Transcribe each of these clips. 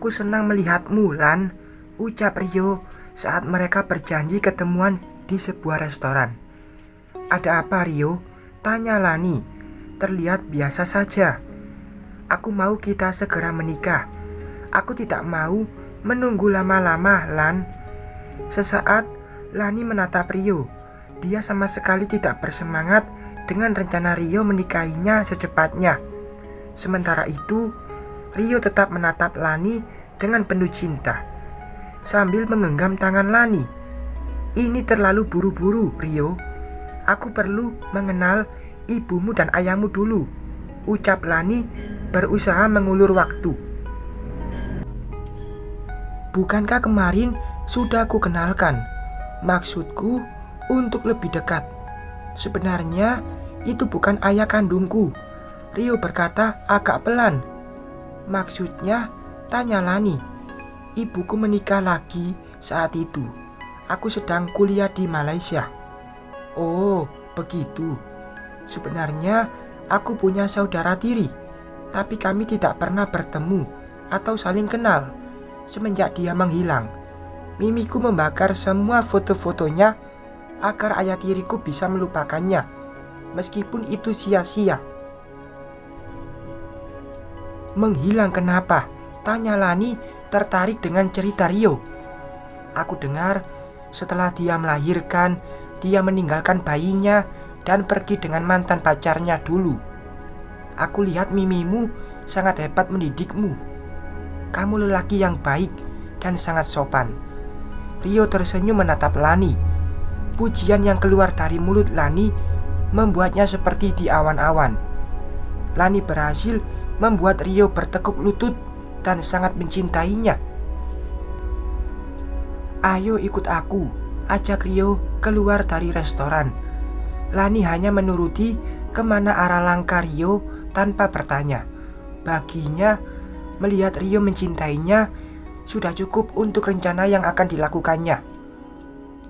Aku senang melihatmu, Lan, ucap Rio saat mereka berjanji ketemuan di sebuah restoran. Ada apa, Rio? Tanya Lani. Terlihat biasa saja. Aku mau kita segera menikah. Aku tidak mau menunggu lama-lama, Lan. Sesaat Lani menatap Rio. Dia sama sekali tidak bersemangat dengan rencana Rio menikahinya secepatnya. Sementara itu, Rio tetap menatap Lani dengan penuh cinta sambil menggenggam tangan Lani. Ini terlalu buru-buru, Rio. Aku perlu mengenal ibumu dan ayahmu dulu, ucap Lani berusaha mengulur waktu. Bukankah kemarin sudah aku kenalkan? Maksudku untuk lebih dekat. Sebenarnya itu bukan ayah kandungku, Rio berkata agak pelan. Maksudnya, tanya Lani. Ibuku menikah lagi saat itu. Aku sedang kuliah di Malaysia. Oh, begitu. Sebenarnya aku punya saudara tiri, tapi kami tidak pernah bertemu atau saling kenal semenjak dia menghilang. Mimiku membakar semua foto-fotonya agar ayah tiriku bisa melupakannya, meskipun itu sia-sia. Menghilang kenapa? Tanya Lani tertarik dengan cerita Rio. Aku dengar setelah dia melahirkan, dia meninggalkan bayinya dan pergi dengan mantan pacarnya dulu. Aku lihat mimimu sangat hebat mendidikmu. Kamu lelaki yang baik dan sangat sopan. Rio tersenyum menatap Lani. Pujian yang keluar dari mulut Lani membuatnya seperti di awan-awan. Lani berhasil membuat Rio bertekuk lutut dan sangat mencintainya. Ayo ikut aku, ajak Rio keluar dari restoran. Lani hanya menuruti kemana arah langkah Rio tanpa bertanya. Baginya, melihat Rio mencintainya sudah cukup untuk rencana yang akan dilakukannya.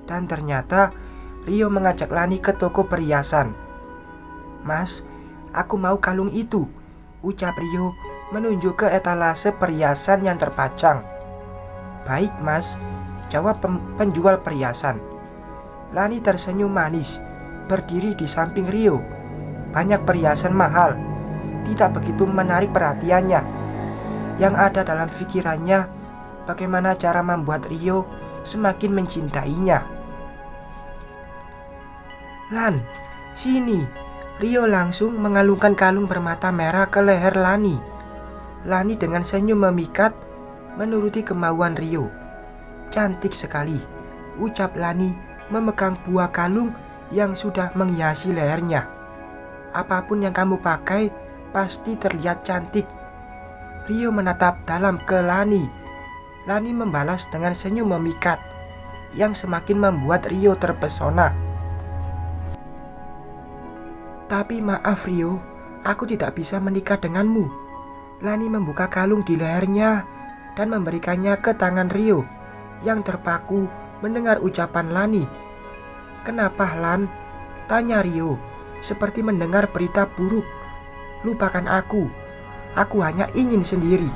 Dan ternyata Rio mengajak Lani ke toko perhiasan. Mas, aku mau kalung itu, ucap Rio menunjuk ke etalase perhiasan yang terpajang. Baik mas, jawab penjual perhiasan. Lani tersenyum manis, berdiri di samping Rio. Banyak perhiasan mahal, tidak begitu menarik perhatiannya. Yang ada dalam pikirannya, bagaimana cara membuat Rio semakin mencintainya. Lan, sini. Rio langsung mengalungkan kalung bermata merah ke leher Lani. Lani dengan senyum memikat menuruti kemauan Rio. Cantik sekali, ucap Lani memegang buah kalung yang sudah menghiasi lehernya. Apapun yang kamu pakai pasti terlihat cantik. Rio menatap dalam ke Lani. Lani membalas dengan senyum memikat yang semakin membuat Rio terpesona. Tapi maaf Rio, aku tidak bisa menikah denganmu. Lani membuka kalung di lehernya dan memberikannya ke tangan Rio yang terpaku mendengar ucapan Lani. Kenapa Lan? Tanya Rio seperti mendengar berita buruk. Lupakan aku hanya ingin sendiri.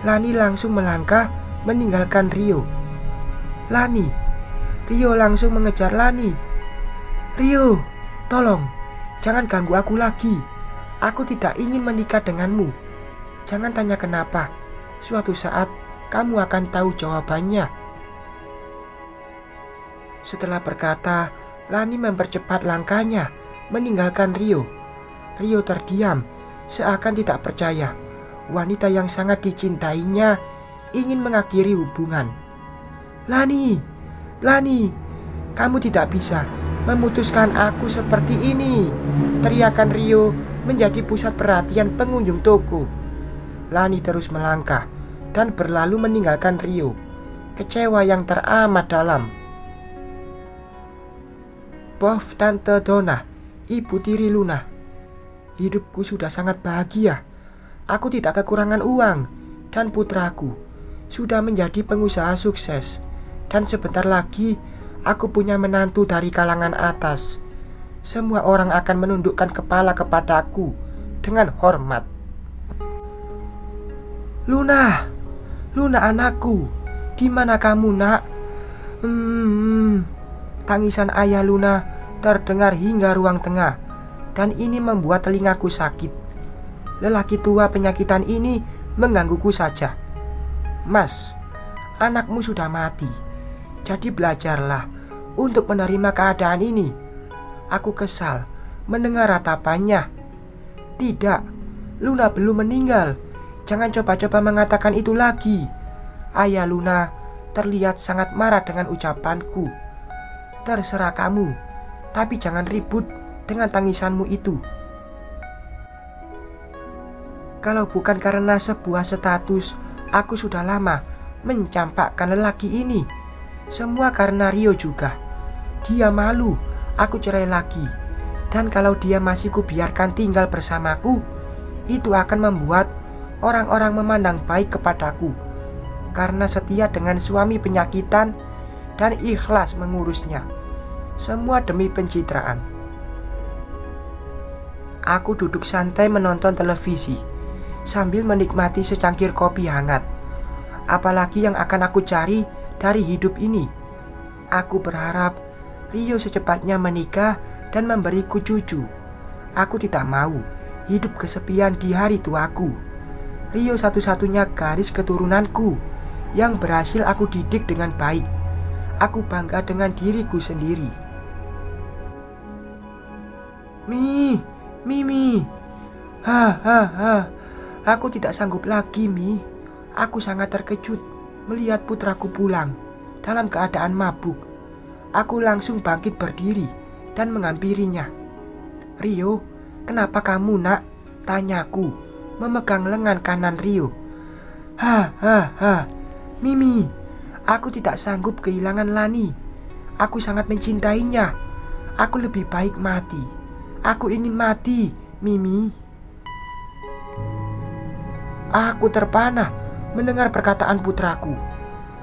Lani langsung melangkah meninggalkan Rio. Lani, Rio langsung mengejar Lani. Rio, tolong. Jangan ganggu aku lagi. Aku tidak ingin menikah denganmu. Jangan tanya kenapa. Suatu saat kamu akan tahu jawabannya. Setelah berkata, Lani mempercepat langkahnya meninggalkan Rio. Rio terdiam, seakan tidak percaya. Wanita yang sangat dicintainya ingin mengakhiri hubungan. Lani, kamu tidak bisa memutuskan aku seperti ini, teriakan Rio menjadi pusat perhatian pengunjung toko. Lani terus melangkah dan berlalu meninggalkan Rio, kecewa yang teramat dalam. Bof Tante Donna, ibu tiri Luna. Hidupku sudah sangat bahagia. Aku tidak kekurangan uang dan putraku sudah menjadi pengusaha sukses. Dan sebentar lagi aku punya menantu dari kalangan atas. Semua orang akan menundukkan kepala kepadaku dengan hormat. Luna, Luna anakku, di mana kamu nak? Tangisan ayah Luna terdengar hingga ruang tengah, dan ini membuat telingaku sakit. Lelaki tua penyakitan ini menggangguku saja. Mas, anakmu sudah mati, jadi belajarlah untuk menerima keadaan ini. Aku kesal mendengar ratapannya. Tidak, Luna belum meninggal. Jangan coba-coba mengatakan itu lagi. Ayah Luna terlihat sangat marah dengan ucapanku. Terserah kamu, tapi jangan ribut dengan tangisanmu itu. Kalau bukan karena sebuah status, aku sudah lama mencampakkan lelaki ini. Semua karena Rio juga. Dia malu aku cerai lagi. Dan kalau dia masih kubiarkan tinggal bersamaku, itu akan membuat orang-orang memandang baik kepadaku karena setia dengan suami penyakitan dan ikhlas mengurusnya. Semua demi pencitraan. Aku duduk santai menonton televisi sambil menikmati secangkir kopi hangat. Apalagi yang akan aku cari dari hidup ini? Aku berharap Rio secepatnya menikah dan memberiku cucu. Aku tidak mau hidup kesepian di hari tuaku. Rio satu-satunya garis keturunanku yang berhasil aku didik dengan baik. Aku bangga dengan diriku sendiri. Mimi. Aku tidak sanggup lagi, Mi. Aku sangat terkejut melihat putraku pulang dalam keadaan mabuk. Aku langsung bangkit berdiri dan menghampirinya. Rio, kenapa kamu nak? Tanyaku, memegang lengan kanan Rio. Mimi, aku tidak sanggup kehilangan Lani. Aku sangat mencintainya. Aku lebih baik mati. Aku ingin mati, Mimi. Aku terpana mendengar perkataan putraku.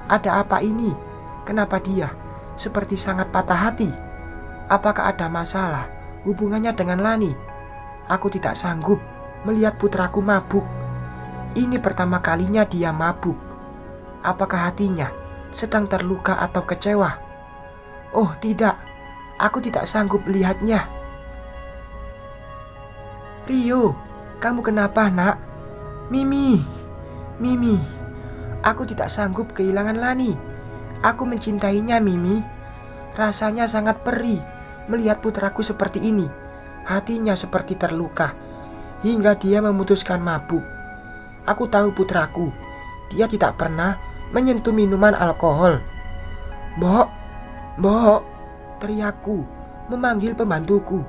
Ada apa ini? Kenapa dia seperti sangat patah hati? Apakah ada masalah hubungannya dengan Lani? Aku tidak sanggup melihat putraku mabuk. Ini pertama kalinya dia mabuk. Apakah hatinya sedang terluka atau kecewa? Oh tidak, aku tidak sanggup melihatnya. Rio, kamu kenapa nak? Mimi, aku tidak sanggup kehilangan Lani. Aku mencintainya, Mimi. Rasanya sangat perih melihat putraku seperti ini. Hatinya seperti terluka hingga dia memutuskan mabuk. Aku tahu putraku, dia tidak pernah menyentuh minuman alkohol. Mbok, teriakku memanggil pembantuku.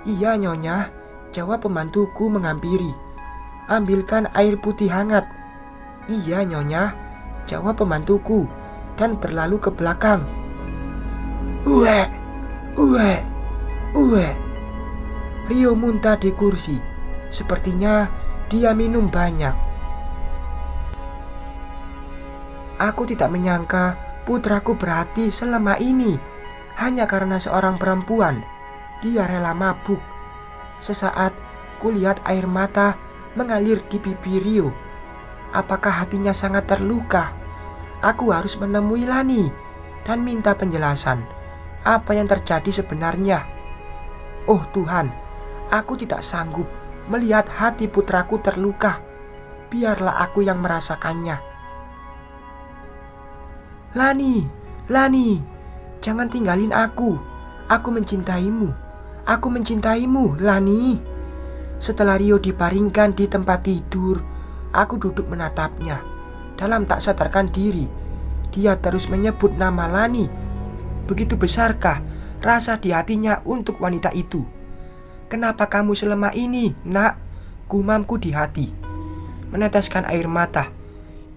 Iya nyonya, jawab pembantuku menghampiri. Ambilkan air putih hangat. Iya nyonya, jawab pembantuku dan berlalu ke belakang. Uwe. Rio muntah di kursi. Sepertinya dia minum banyak. Aku tidak menyangka putraku berhati selama ini. Hanya karena seorang perempuan, dia rela mabuk. Sesaat kulihat air mata mengalir di pipi Rio. Apakah hatinya sangat terluka? Aku harus menemui Lani dan minta penjelasan apa yang terjadi sebenarnya. Oh Tuhan, aku tidak sanggup melihat hati putraku terluka. Biarlah aku yang merasakannya. Lani, jangan tinggalin aku. Aku mencintaimu, Lani. Setelah Rio dibaringkan di tempat tidur, aku duduk menatapnya. Dalam tak sadarkan diri, dia terus menyebut nama Lani. Begitu besarkah rasa di hatinya untuk wanita itu? Kenapa kamu selemah ini, nak? Gumamku di hati, meneteskan air mata.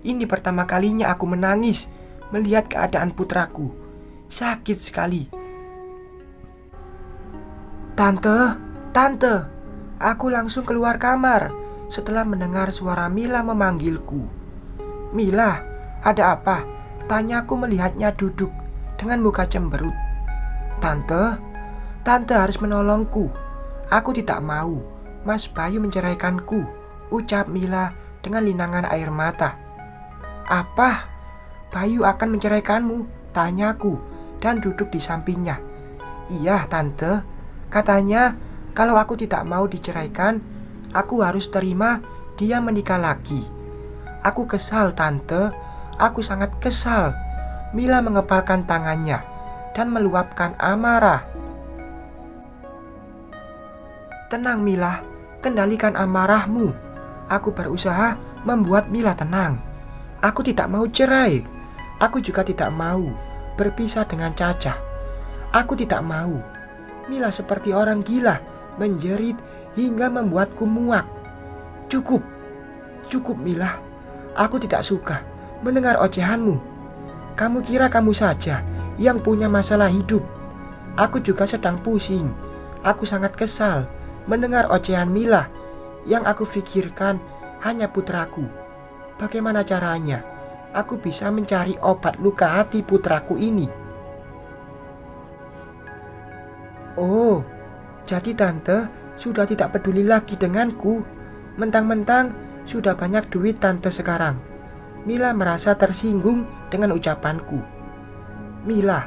Ini pertama kalinya aku menangis melihat keadaan putraku. Sakit sekali. Tante, aku langsung keluar kamar setelah mendengar suara Mila memanggilku. Mila, ada apa? Tanyaku melihatnya duduk dengan muka cemberut. Tante harus menolongku. Aku tidak mau Mas Bayu menceraikanku, ucap Mila dengan linangan air mata. Apa? Bayu akan menceraikanmu? Tanyaku dan duduk di sampingnya. Iya, Tante. Katanya kalau aku tidak mau diceraikan, aku harus terima dia menikah lagi. Aku kesal, Tante. Aku sangat kesal. Mila mengepalkan tangannya dan meluapkan amarah. Tenang, Mila. Kendalikan amarahmu. Aku berusaha membuat Mila tenang. Aku tidak mau cerai. Aku juga tidak mau berpisah dengan Caca. Aku tidak mau Mila seperti orang gila menjerit hingga membuatku muak. Cukup. Cukup, Mila. Aku tidak suka mendengar ocehanmu. Kamu kira kamu saja yang punya masalah hidup. Aku juga sedang pusing. Aku sangat kesal mendengar ocehan Mila. Yang aku pikirkan hanya putraku. Bagaimana caranya aku bisa mencari obat luka hati putraku ini? Oh, jadi Tante sudah tidak peduli lagi denganku. Mentang-mentang sudah banyak duit Tante sekarang. Mila merasa tersinggung dengan ucapanku. Mila,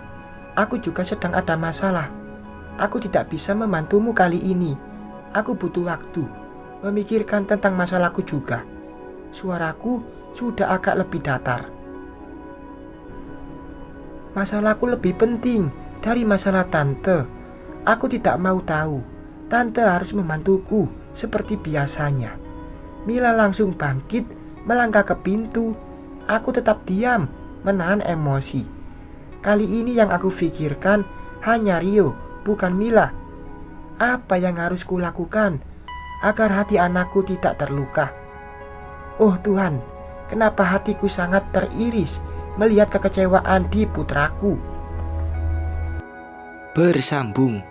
aku juga sedang ada masalah. Aku tidak bisa membantumu kali ini. Aku butuh waktu memikirkan tentang masalahku juga. Suaraku sudah agak lebih datar. Masalahku lebih penting dari masalah Tante. Aku tidak mau tahu. Tante harus membantuku seperti biasanya. Mila langsung bangkit melangkah ke pintu. Aku tetap diam, menahan emosi. Kali ini yang aku pikirkan hanya Rio, bukan Mila. Apa yang harus kulakukan agar hati anakku tidak terluka? Oh Tuhan, kenapa hatiku sangat teriris melihat kekecewaan di putraku. Bersambung.